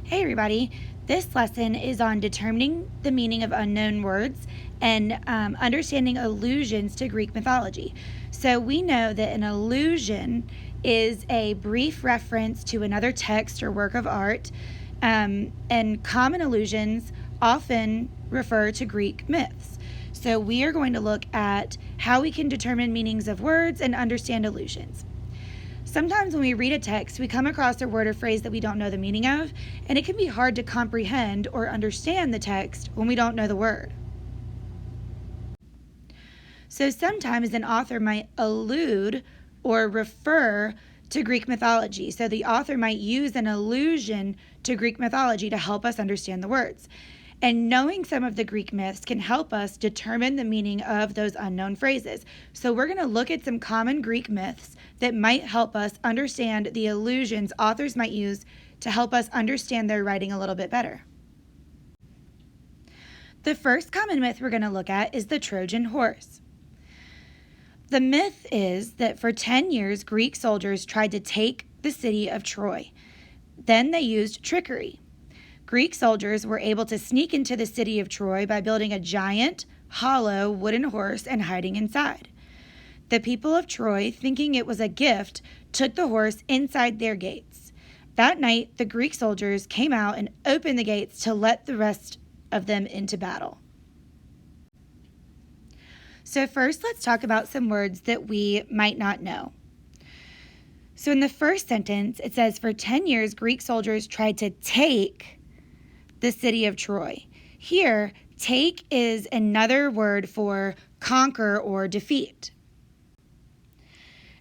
Hey everybody, this lesson is on determining the meaning of unknown words and understanding allusions to Greek mythology. So we know that an allusion is a brief reference to another text or work of art, and common allusions often refer to Greek myths. So we are going to look at how we can determine meanings of words and understand allusions. Sometimes when we read a text, we come across a word or phrase that we don't know the meaning of, and it can be hard to comprehend or understand the text when we don't know the word. So sometimes an author might allude or refer to Greek mythology. So the author might use an allusion to Greek mythology to help us understand the words. And knowing some of the Greek myths can help us determine the meaning of those unknown phrases. So we're going to look at some common Greek myths that might help us understand the allusions authors might use to help us understand their writing a little bit better. The first common myth we're going to look at is the Trojan horse. The myth is that for 10 years, Greek soldiers tried to take the city of Troy. Then they used trickery. Greek soldiers were able to sneak into the city of Troy by building a giant, hollow wooden horse and hiding inside. The people of Troy, thinking it was a gift, took the horse inside their gates. That night, the Greek soldiers came out and opened the gates to let the rest of them into battle. So first, let's talk about some words that we might not know. So in the first sentence, it says, for 10 years, Greek soldiers tried to take the city of Troy. Here, take is another word for conquer or defeat.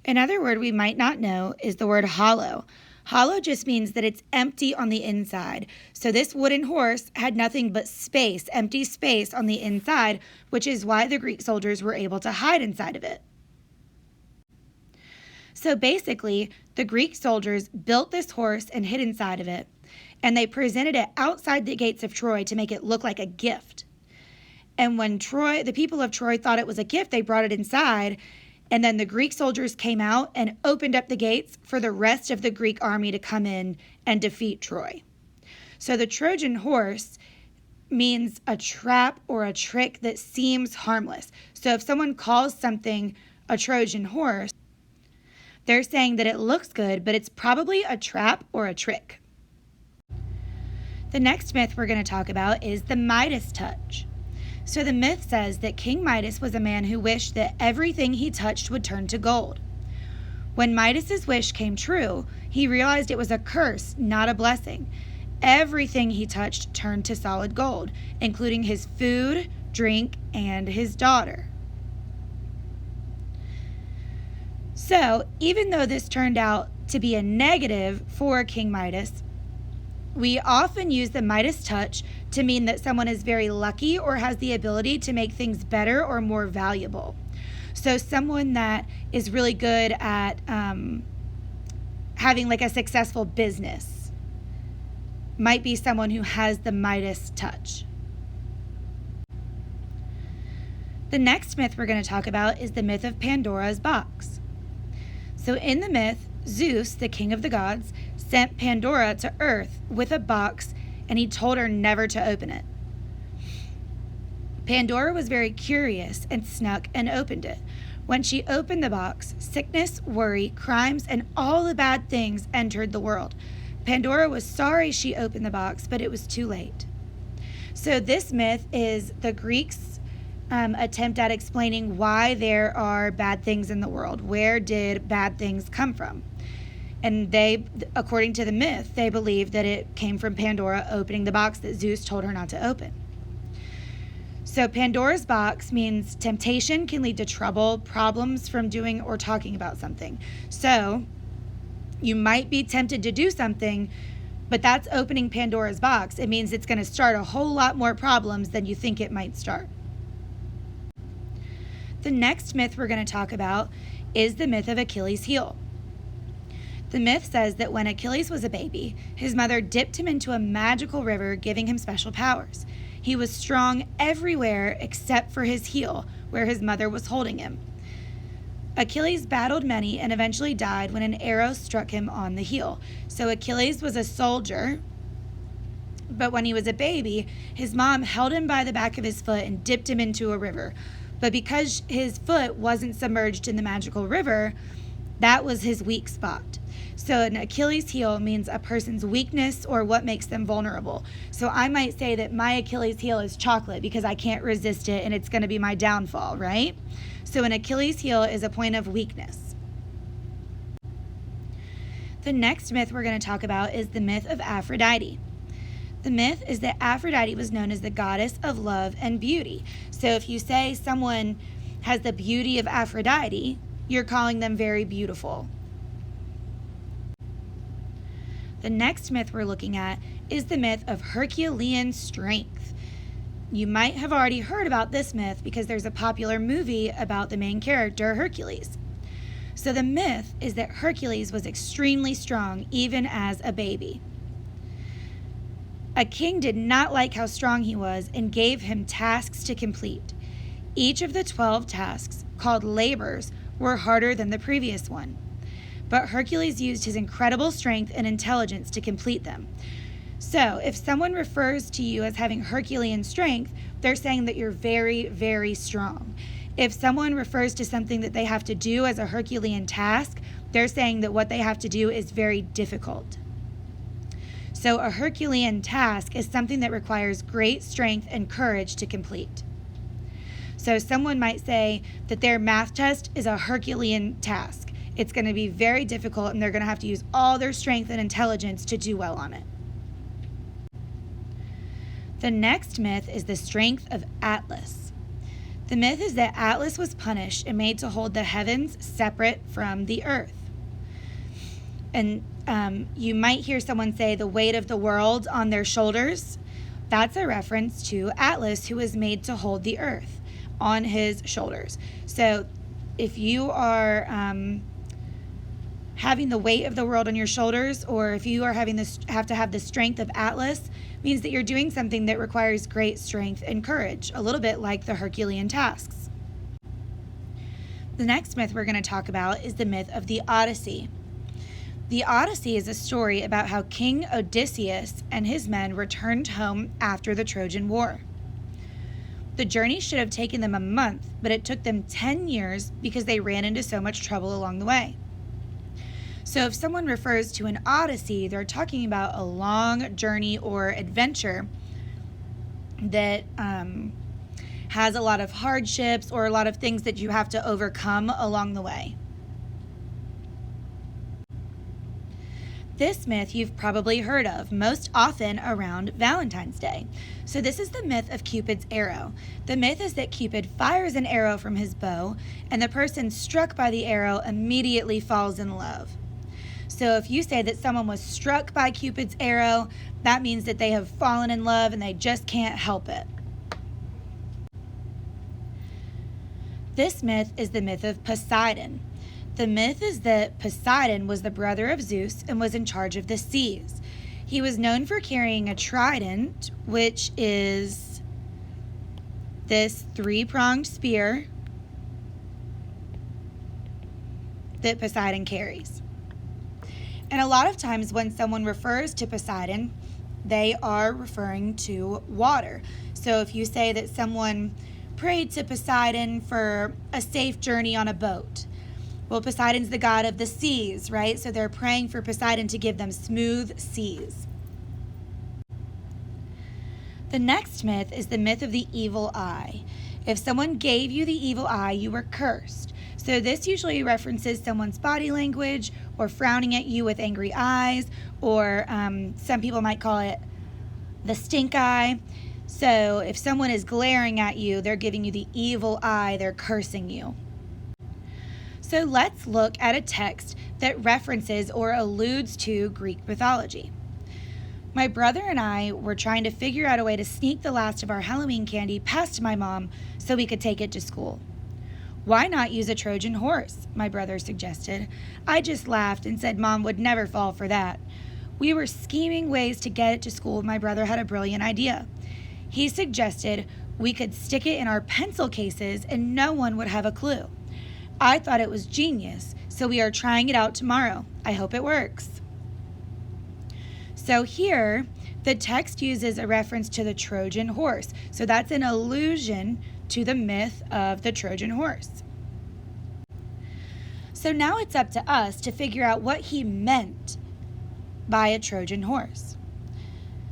Another word we might not know is the word hollow. Hollow just means that it's empty on the inside. So this wooden horse had nothing but space, empty space on the inside, which is why the Greek soldiers were able to hide inside of it. So basically, the Greek soldiers built this horse and hid inside of it, and they presented it outside the gates of Troy to make it look like a gift. And when the people of Troy thought it was a gift, they brought it inside, and then the Greek soldiers came out and opened up the gates for the rest of the Greek army to come in and defeat Troy. So the Trojan horse means a trap or a trick that seems harmless. So if someone calls something a Trojan horse, they're saying that it looks good, but it's probably a trap or a trick. The next myth we're going to talk about is the Midas touch. So the myth says that King Midas was a man who wished that everything he touched would turn to gold. When Midas's wish came true, he realized it was a curse, not a blessing. Everything he touched turned to solid gold, including his food, drink, and his daughter. So even though this turned out to be a negative for King Midas, we often use the Midas touch to mean that someone is very lucky or has the ability to make things better or more valuable. So someone that is really good at having like a successful business might be someone who has the Midas touch. The next myth we're going to talk about is the myth of Pandora's box. So in the myth, Zeus, the king of the gods, sent Pandora to Earth with a box, and he told her never to open it. Pandora was very curious and snuck and opened it. When she opened the box, sickness, worry, crimes, and all the bad things entered the world. Pandora was sorry she opened the box, but it was too late. So this myth is the Greeks' attempt at explaining why there are bad things in the world. Where did bad things come from? And they, according to the myth, they believe that it came from Pandora opening the box that Zeus told her not to open. So Pandora's box means temptation can lead to trouble, problems from doing or talking about something. So you might be tempted to do something, but that's opening Pandora's box. It means it's going to start a whole lot more problems than you think it might start. The next myth we're going to talk about is the myth of Achilles' heel. The myth says that when Achilles was a baby, his mother dipped him into a magical river, giving him special powers. He was strong everywhere except for his heel, where his mother was holding him. Achilles battled many and eventually died when an arrow struck him on the heel. So Achilles was a soldier But when he was a baby, his mom held him by the back of his foot and dipped him into a river. But because his foot wasn't submerged in the magical river, that was his weak spot. So an Achilles heel means a person's weakness or what makes them vulnerable. So I might say that my Achilles heel is chocolate because I can't resist it and it's going to be my downfall, right? So an Achilles heel is a point of weakness. The next myth we're going to talk about is the myth of Aphrodite. The myth is that Aphrodite was known as the goddess of love and beauty. So if you say someone has the beauty of Aphrodite, you're calling them very beautiful. The next myth we're looking at is the myth of Herculean strength. You might have already heard about this myth because there's a popular movie about the main character, Hercules. So the myth is that Hercules was extremely strong even as a baby. A king did not like how strong he was and gave him tasks to complete. Each of the 12 tasks, called labors, were harder than the previous one. But Hercules used his incredible strength and intelligence to complete them. So, if someone refers to you as having Herculean strength, they're saying that you're very, very strong. If someone refers to something that they have to do as a Herculean task, they're saying that what they have to do is very difficult. So, a Herculean task is something that requires great strength and courage to complete. So, someone might say that their math test is a Herculean task. It's going to be very difficult and they're going to have to use all their strength and intelligence to do well on it. The next myth is the strength of Atlas. The myth is that Atlas was punished and made to hold the heavens separate from the earth. And you might hear someone say the weight of the world on their shoulders. That's a reference to Atlas, who was made to hold the earth on his shoulders. So if you are having the weight of the world on your shoulders, or if you are have to have the strength of Atlas, means that you're doing something that requires great strength and courage, a little bit like the Herculean tasks. The next myth we're going to talk about is the myth of the Odyssey. The Odyssey is a story about how King Odysseus and his men returned home after the Trojan War. The journey should have taken them a month, but it took them 10 years because they ran into so much trouble along the way. So if someone refers to an odyssey, they're talking about a long journey or adventure that has a lot of hardships or a lot of things that you have to overcome along the way. This myth you've probably heard of, most often around Valentine's Day. So this is the myth of Cupid's arrow. The myth is that Cupid fires an arrow from his bow, and the person struck by the arrow immediately falls in love. So if you say that someone was struck by Cupid's arrow, that means that they have fallen in love and they just can't help it. This myth is the myth of Poseidon. The myth is that Poseidon was the brother of Zeus and was in charge of the seas. He was known for carrying a trident, which is this 3-pronged spear that Poseidon carries. And a lot of times when someone refers to Poseidon, they are referring to water. So if you say that someone prayed to Poseidon for a safe journey on a boat, well, Poseidon's the god of the seas, right? So they're praying for Poseidon to give them smooth seas. The next myth is the myth of the evil eye. If someone gave you the evil eye, you were cursed. So this usually references someone's body language or frowning at you with angry eyes, or some people might call it the stink eye. So if someone is glaring at you, they're giving you the evil eye, they're cursing you. So let's look at a text that references or alludes to Greek mythology. My brother and I were trying to figure out a way to sneak the last of our Halloween candy past my mom so we could take it to school. Why not use a Trojan horse? My brother suggested. I just laughed and said Mom would never fall for that. We were scheming ways to get it to school. My brother had a brilliant idea. He suggested we could stick it in our pencil cases and no one would have a clue. I thought it was genius, so we are trying it out tomorrow. I hope it works. So here The text uses a reference to the Trojan horse, so that's an allusion to the myth of the Trojan horse. So now it's up to us to figure out what he meant by a Trojan horse.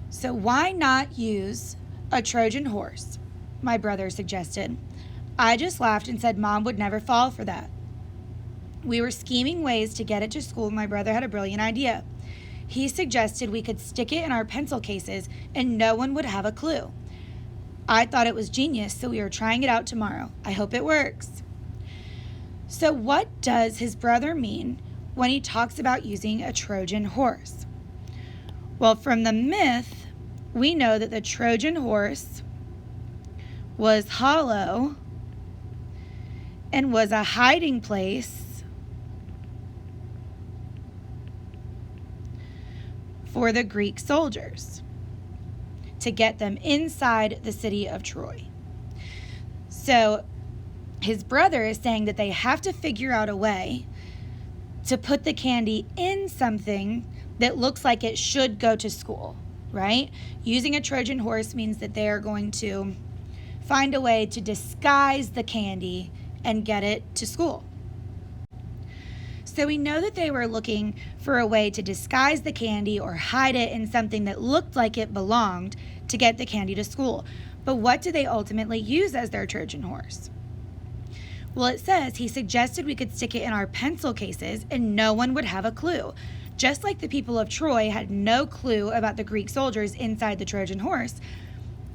So why not use a Trojan horse? My brother suggested. I just laughed and said Mom would never fall for that. We were scheming ways to get it to school. My brother had a brilliant idea. He suggested we could stick it in our pencil cases and no one would have a clue. I thought it was genius, so we are trying it out tomorrow. I hope it works. So what does his brother mean when he talks about using a Trojan horse? Well, from the myth, we know that the Trojan horse was hollow and was a hiding place for the Greek soldiers to get them inside the city of Troy. So his brother is saying that they have to figure out a way to put the candy in something that looks like it should go to school, right? Using a Trojan horse means that they are going to find a way to disguise the candy and get it to school. So we know that they were looking for a way to disguise the candy or hide it in something that looked like it belonged to get the candy to school. But what do they ultimately use as their Trojan horse? Well, it says he suggested we could stick it in our pencil cases and no one would have a clue. Just like the people of Troy had no clue about the Greek soldiers inside the Trojan horse,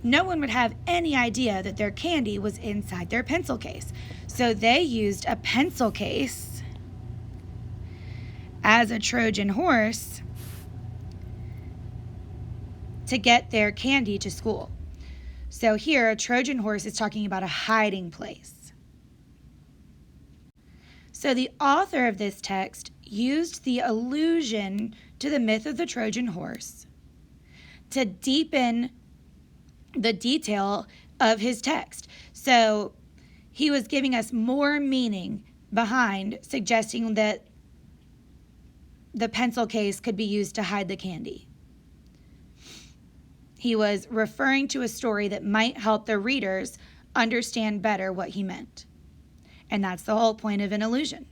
no one would have any idea that their candy was inside their pencil case. So they used a pencil case as a Trojan horse to get their candy to school. So here, a Trojan horse is talking about a hiding place. So the author of this text used the allusion to the myth of the Trojan horse to deepen the detail of his text. So he was giving us more meaning behind suggesting that the pencil case could be used to hide the candy. He was referring to a story that might help the readers understand better what he meant. And that's the whole point of an allusion.